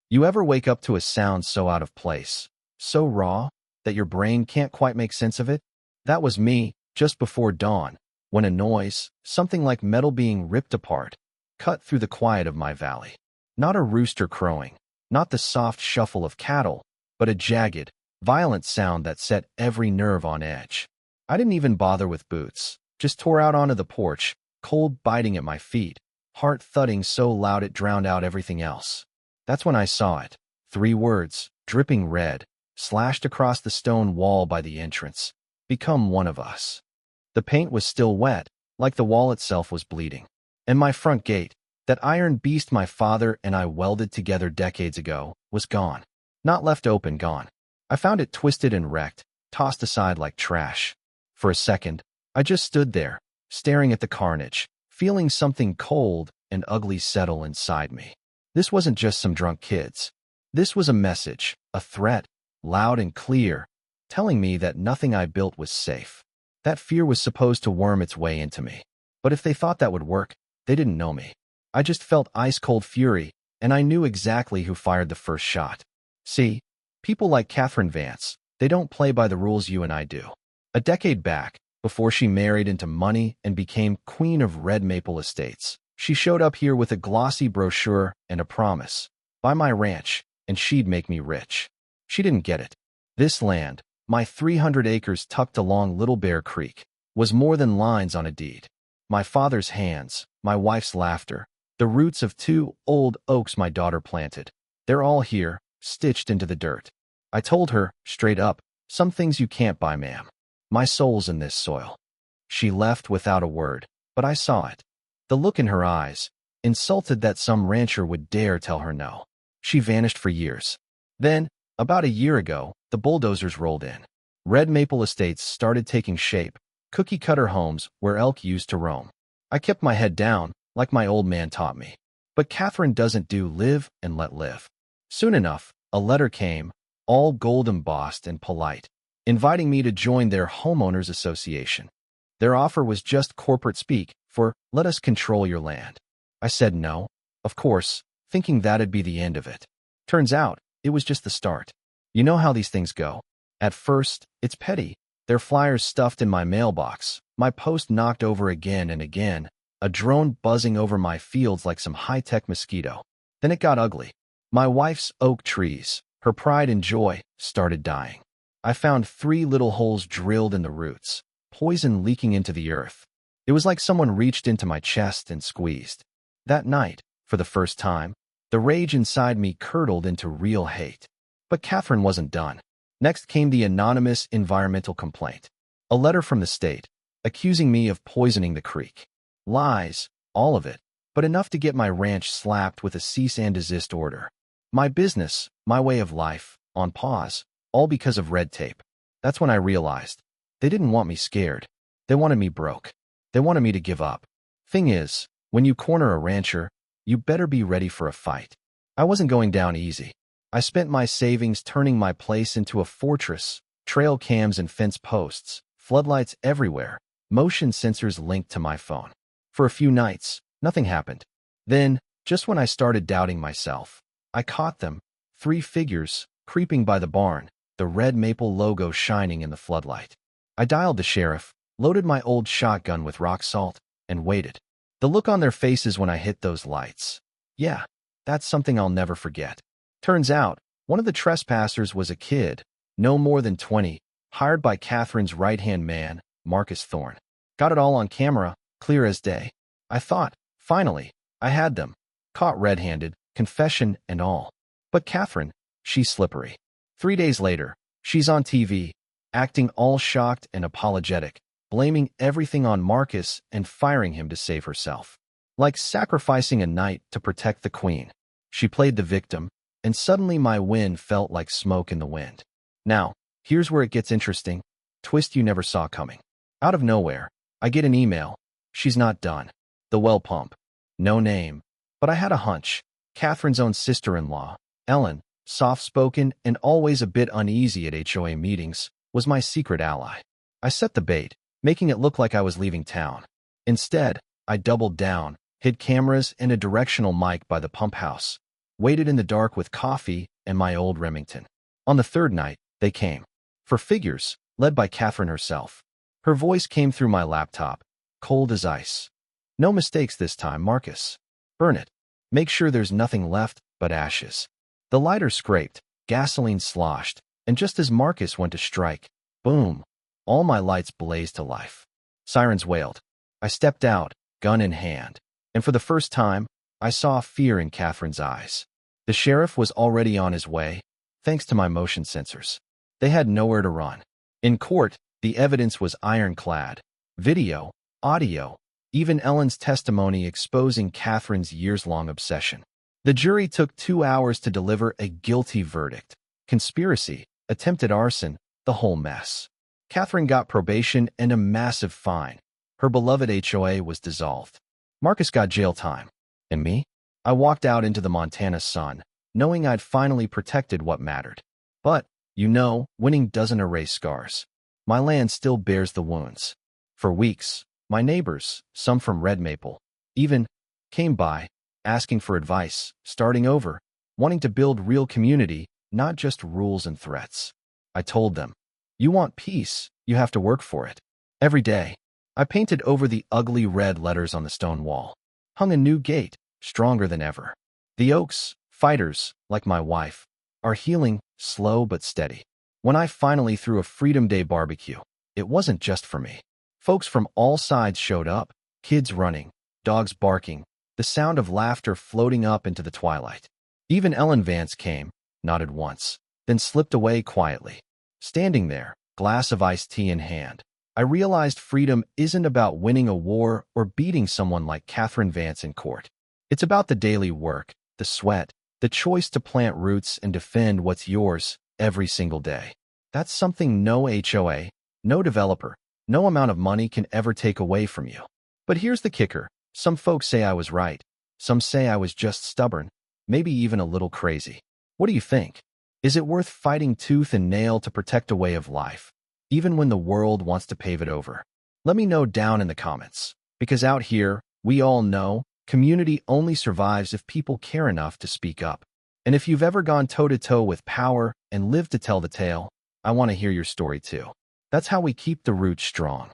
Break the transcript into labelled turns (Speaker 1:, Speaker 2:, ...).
Speaker 1: You ever wake up to a sound so out of place, so raw, that your brain can't quite make sense of it? That was me, just before dawn, when a noise, something like metal being ripped apart, cut through the quiet of my valley. Not a rooster crowing, not the soft shuffle of cattle, but a jagged, violent sound that set every nerve on edge. I didn't even bother with boots, just tore out onto the porch, cold biting at my feet, heart thudding so loud it drowned out everything else. That's when I saw it. 3 words, dripping red, slashed across the stone wall by the entrance. Become one of us. The paint was still wet, like the wall itself was bleeding. And my front gate, that iron beast my father and I welded together decades ago, was gone. Not left open, gone. I found it twisted and wrecked, tossed aside like trash. For a second, I just stood there, staring at the carnage, feeling something cold and ugly settle inside me. This wasn't just some drunk kids. This was a message, a threat, loud and clear, telling me that nothing I built was safe. That fear was supposed to worm its way into me. But if they thought that would work, they didn't know me. I just felt ice-cold fury, and I knew exactly who fired the first shot. See, people like Catherine Vance, they don't play by the rules you and I do. A decade back, before she married into money and became Queen of Red Maple Estates, she showed up here with a glossy brochure and a promise. Buy my ranch, and she'd make me rich. She didn't get it. This land, my 300 acres tucked along Little Bear Creek, was more than lines on a deed. My father's hands, my wife's laughter, the roots of 2 old oaks my daughter planted. They're all here, stitched into the dirt. I told her, straight up, some things you can't buy, ma'am. My soul's in this soil. She left without a word, but I saw it. The look in her eyes, insulted that some rancher would dare tell her no. She vanished for years. Then, about a year ago, the bulldozers rolled in. Red Maple Estates started taking shape, cookie-cutter homes where elk used to roam. I kept my head down, like my old man taught me. But Catherine doesn't do live and let live. Soon enough, a letter came, all gold embossed and polite, inviting me to join their homeowners association. Their offer was just corporate speak for, let us control your land. I said no, of course, thinking that'd be the end of it. Turns out, it was just the start. You know how these things go. At first, it's petty. Their flyers stuffed in my mailbox, my post knocked over again and again, a drone buzzing over my fields like some high-tech mosquito. Then it got ugly. My wife's oak trees, her pride and joy, started dying. I found 3 little holes drilled in the roots, poison leaking into the earth. It was like someone reached into my chest and squeezed. That night, for the first time, the rage inside me curdled into real hate. But Catherine wasn't done. Next came the anonymous environmental complaint. A letter from the state, accusing me of poisoning the creek. Lies, all of it, but enough to get my ranch slapped with a cease and desist order. My business, my way of life, on pause, all because of red tape. That's when I realized. They didn't want me scared. They wanted me broke. They wanted me to give up. Thing is, when you corner a rancher, you better be ready for a fight. I wasn't going down easy. I spent my savings turning my place into a fortress, trail cams and fence posts, floodlights everywhere, motion sensors linked to my phone. For a few nights, nothing happened. Then, just when I started doubting myself, I caught them, 3 figures, creeping by the barn, the red maple logo shining in the floodlight. I dialed the sheriff, loaded my old shotgun with rock salt, and waited. The look on their faces when I hit those lights. Yeah, that's something I'll never forget. Turns out, one of the trespassers was a kid, no more than 20, hired by Catherine's right-hand man, Marcus Thorne. Got it all on camera, clear as day. I thought, finally, I had them. Caught red-handed, confession and all. But Catherine, she's slippery. 3 days later, she's on TV, acting all shocked and apologetic, blaming everything on Marcus and firing him to save herself. Like sacrificing a knight to protect the queen. She played the victim, and suddenly my win felt like smoke in the wind. Now, here's where it gets interesting. Twist you never saw coming. Out of nowhere, I get an email. She's not done. The well pump. No name. But I had a hunch. Catherine's own sister-in-law, Ellen, soft-spoken and always a bit uneasy at HOA meetings, was my secret ally. I set the bait, making it look like I was leaving town. Instead, I doubled down, hid cameras and a directional mic by the pump house. waited in the dark with coffee and my old Remington. On the third night, they came. For figures, led by Catherine herself. Her voice came through my laptop, cold as ice. No mistakes this time, Marcus. Burn it. Make sure there's nothing left but ashes. The lighter scraped, gasoline sloshed, and just as Marcus went to strike, boom, all my lights blazed to life. Sirens wailed. I stepped out, gun in hand, and for the first time, I saw fear in Catherine's eyes. The sheriff was already on his way, thanks to my motion sensors. They had nowhere to run. In court, the evidence was ironclad. Video, audio, even Ellen's testimony exposing Catherine's years-long obsession. The jury took 2 hours to deliver a guilty verdict. Conspiracy, attempted arson, the whole mess. Catherine got probation and a massive fine. Her beloved HOA was dissolved. Marcus got jail time. And me? I walked out into the Montana sun, knowing I'd finally protected what mattered. But, winning doesn't erase scars. My land still bears the wounds. For weeks, my neighbors, some from Red Maple, even came by, asking for advice, starting over, wanting to build real community, not just rules and threats. I told them, you want peace, you have to work for it. Every day, I painted over the ugly red letters on the stone wall, hung a new gate, stronger than ever. The Oaks, fighters, like my wife, are healing, slow but steady. When I finally threw a Freedom Day barbecue, it wasn't just for me. Folks from all sides showed up, kids running, dogs barking, the sound of laughter floating up into the twilight. Even Ellen Vance came, nodded once, then slipped away quietly. Standing there, glass of iced tea in hand, I realized freedom isn't about winning a war or beating someone like Catherine Vance in court. It's about the daily work, the sweat, the choice to plant roots and defend what's yours every single day. That's something no HOA, no developer, no amount of money can ever take away from you. But here's the kicker. Some folks say I was right. Some say I was just stubborn, maybe even a little crazy. What do you think? Is it worth fighting tooth and nail to protect a way of life, even when the world wants to pave it over? Let me know down in the comments, because out here, we all know community only survives if people care enough to speak up. And if you've ever gone toe-to-toe with power and lived to tell the tale, I want to hear your story too. That's how we keep the roots strong.